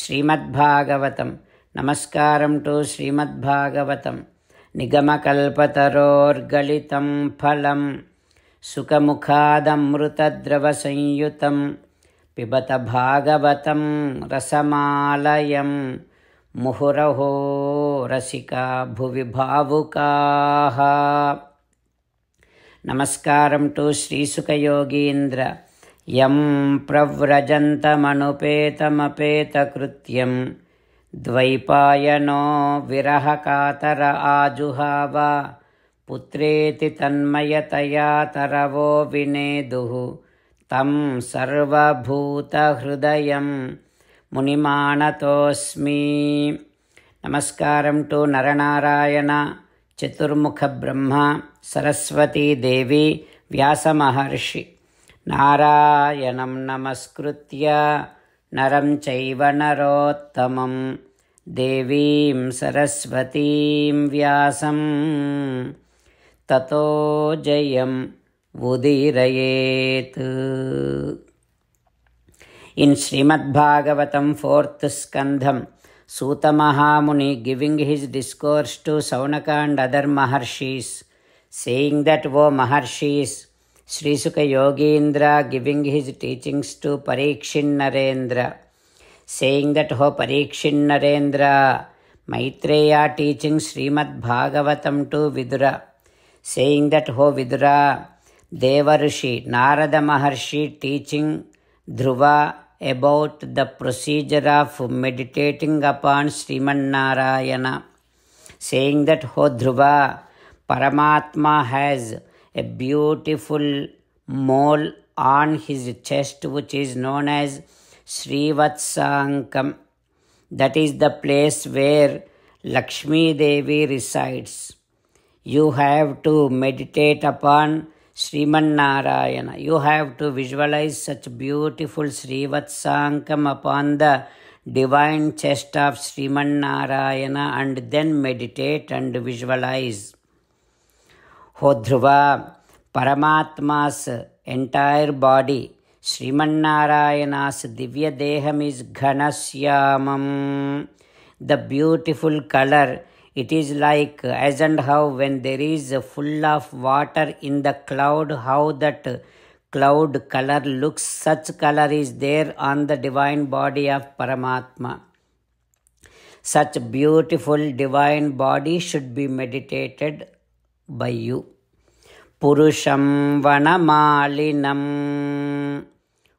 ಶ್ರೀಮದ್ಭಾಗವತಂ. ನಮಸ್ಕಾರಂ to ಶ್ರೀಮದ್ಭಾಗವತಂ. ನಿಗಮಕಲ್ಪತರೋರ್ಗಲಿತಂ ಫಲಂ ಸುಖಮುಖಾದಮೃತದ್ರವಸಂಯುತಂ ಪಿಬತ ಭಾಗವತಂ ರಸಮಾಲಯಂ ಮುಹುರಹೋ ರಸಿಕಾ ಭುವಿ ಭಾವುಕಾಃ. ನಮಸ್ಕಾರಂ to ಶ್ರೀಸುಖಯೋಗೀಂದ್ರ. M ಪ್ರವ್ರಜಂತಮನುಪೇತಮಪೇತಕೃತ್ಯಂ ದ್ವೈಪಾಯನೋ ವಿರಹಕಾತರ ಆಜುಹಾವ ಪುತ್ರೇತಿ ತನ್ಮಯತಯಾ ತರವೋ ವಿನೇದುಃ ತಂ ಸರ್ವಭೂತಹೃದಯಂ ಮುನಿಮಾನತೋಸ್ಮಿ. ನಮಸ್ಕಾರಂ to Nara Narayana, ಚತುರ್ಮುಖ ಬ್ರಹ್ಮ, ಸರಸ್ವತೀ ದೇವಿ, ವ್ಯಾಸ ಮಹರ್ಷಿ. ನಾರಾಯಣಂ ನಮಸ್ಕೃತ್ಯ ನರಂ ಚೈವ ನರೋತ್ತಮಂ ದೇವೀಂ ಸರಸ್ವತೀಂ ವ್ಯಾಸಂ ತತೋ Jayam ಉದೀರಯೇತ್. In Srimad Bhagavatam 4th Skandham, Suta Mahamuni giving his discourse to Saunaka and other Maharshis, saying that, O Maharshis, Sri Sukha Yogindra giving his teachings to Parikshin Narendra, saying that, O Parikshin Narendra, Maitreya teaching Srimad Bhagavatam to Vidura, saying that, O Vidura, Devarshi Narada Maharshi teaching Dhruva about the procedure of meditating upon Sriman Narayana, saying that, O Dhruva, Paramatma has a beautiful mole on his chest which is known as Srivatsankam. That is the place where Lakshmi Devi resides. You have to meditate upon Sriman Narayana. You have to visualize such beautiful Srivatsankam upon the divine chest of Sriman Narayana and then meditate and visualize. O Dhruva, Paramatma's entire body, Sriman Narayana's Divya Deham is Ghanasyamam. The beautiful color, it is like as and how when there is full of water in the cloud, how that cloud color looks, such color is there on the divine body of Paramatma. Such beautiful divine body should be meditated by you. Purusham Vanamalinam.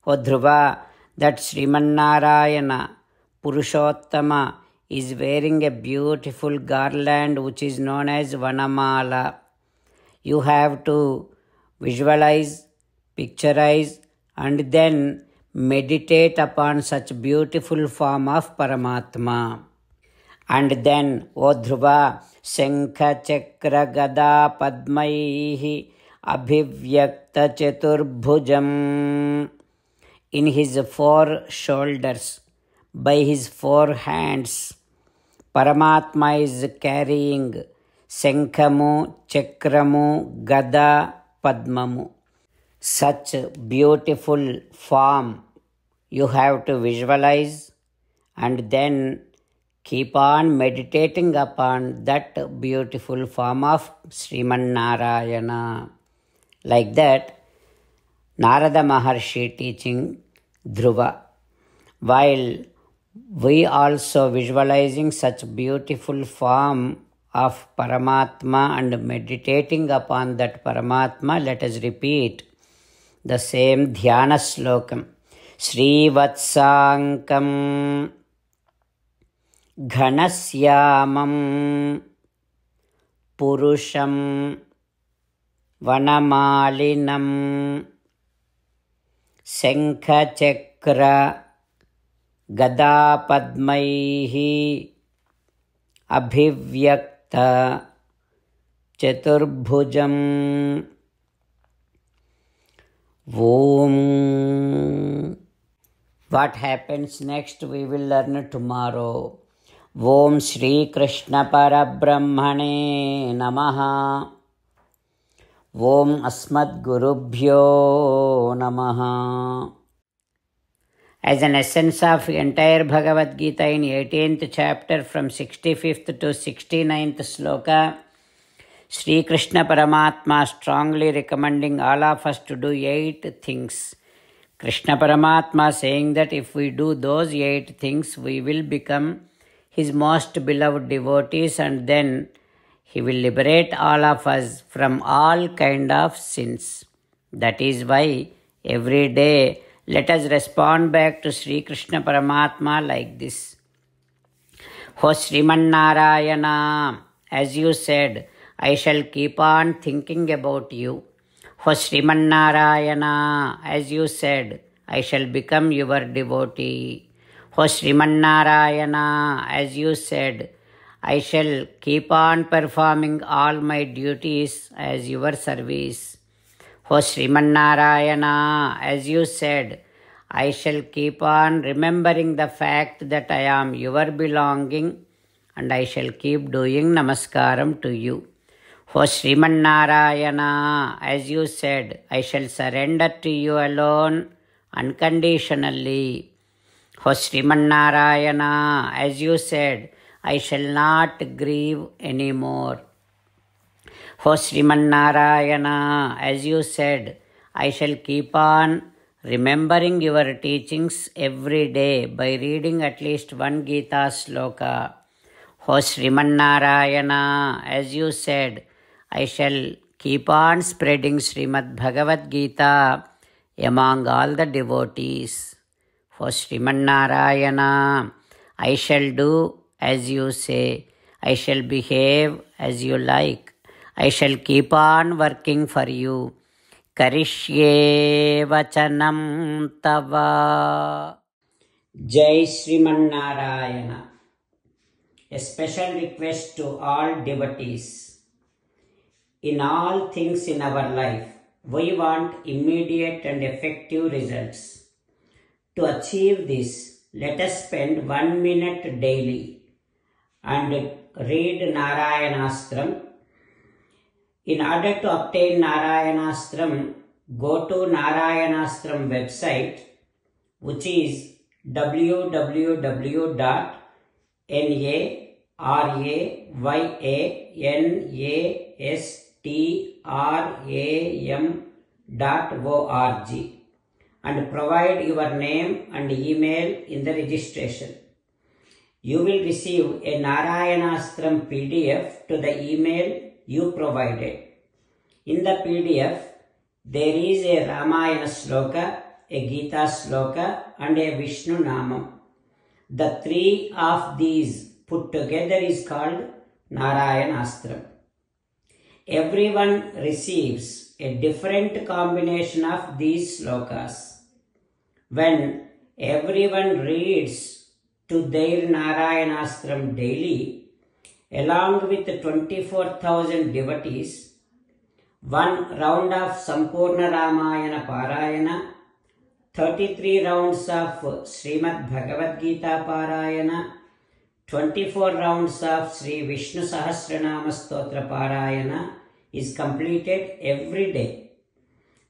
O Dhruva, that Sriman Narayana, Purushottama, is wearing a beautiful garland which is known as Vanamala. You have to visualize, picturize, and then meditate upon such beautiful form of Paramatma. And then, O Dhruva, Shankha Chakra Gada Padmaihi Abhivyakta Chaturbhujam. In his four shoulders, by his four hands, Paramatma is carrying Shankhamu, Chakramu, Gada, Padmamu. Such beautiful form you have to visualize and then keep on meditating upon that beautiful form of Sriman Narayana. Like that, Narada Maharshi teaching Dhruva, while we also visualizing such beautiful form of Paramatma and meditating upon that Paramatma, let us repeat the same Dhyana Slokam. Srivatsankam Ghanasyamam Purusham Vanamalinam Shankha Chakra Gada Padmaihi Abhivyakta Chaturbhujam. Om. What happens next we will learn tomorrow. Om Shri Krishna Parabrahmane Namaha. Om Asmad Gurubhyo Namaha. As an essence of entire Bhagavad Gita in 18th chapter from 65th to 69th sloka, Sri Krishna Paramatma strongly recommending all of us to do 8 things. Krishna Paramatma saying that if we do those 8 things, we will become His most beloved devotees, and then He will liberate all of us from all kind of sins. That is why every day let us respond back to Sri Krishna Paramatma like this. Ho Sriman Narayana, as you said, I shall keep on thinking about you. Ho Sriman Narayana, as you said, I shall become your devotee. Ho Sriman Narayana, as you said, I shall keep on performing all my duties as your service. Ho Sriman Narayana, as you said, I shall keep on remembering the fact that I am your belonging, and I shall keep doing namaskaram to you. Ho Sriman Narayana, as you said, I shall surrender to you alone unconditionally. Ho Sriman Narayana, as you said, I shall not grieve anymore. Ho Sriman Narayana, as you said, I shall keep on remembering your teachings every day by reading at least one Gita sloka. Ho Sriman Narayana, as you said, I shall keep on spreading Srimad Bhagavad Gita among all the devotees. Ho Sriman Narayana, I shall do as you say. I shall behave as you like. I shall keep on working for you. Karishye vachanam tava. Jai Sriman Narayana. A special request to all devotees. In all things in our life, we want immediate and effective results. To achieve this, let us spend 1 minute daily and read Narayanastram. In order to obtain Narayanastram, go to Narayanastram website, which is www.narayanastram.org, and provide your name and email in the registration. You will receive a Narayanastram PDF to the email you provided. In the PDF, there is a Ramayana sloka, a Gita sloka, and a Vishnu Namam. The 3 of these put together is called Narayanastram. Everyone receives a different combination of these slokas. When everyone reads to their Narayanastram daily, along with 24,000 devotees, 1 round of Sampurna Ramayana Parayana, 33 rounds of Srimad Bhagavad Gita Parayana, 24 rounds of Sri Vishnu Sahasranama Stotra Parayana is completed every day.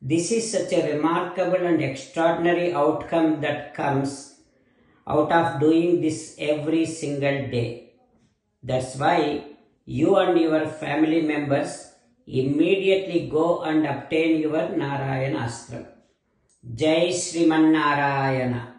This is such a remarkable and extraordinary outcome that comes out of doing this every single day. That's why you and your family members immediately go and obtain your Narayanastram. Jai Sriman Narayana.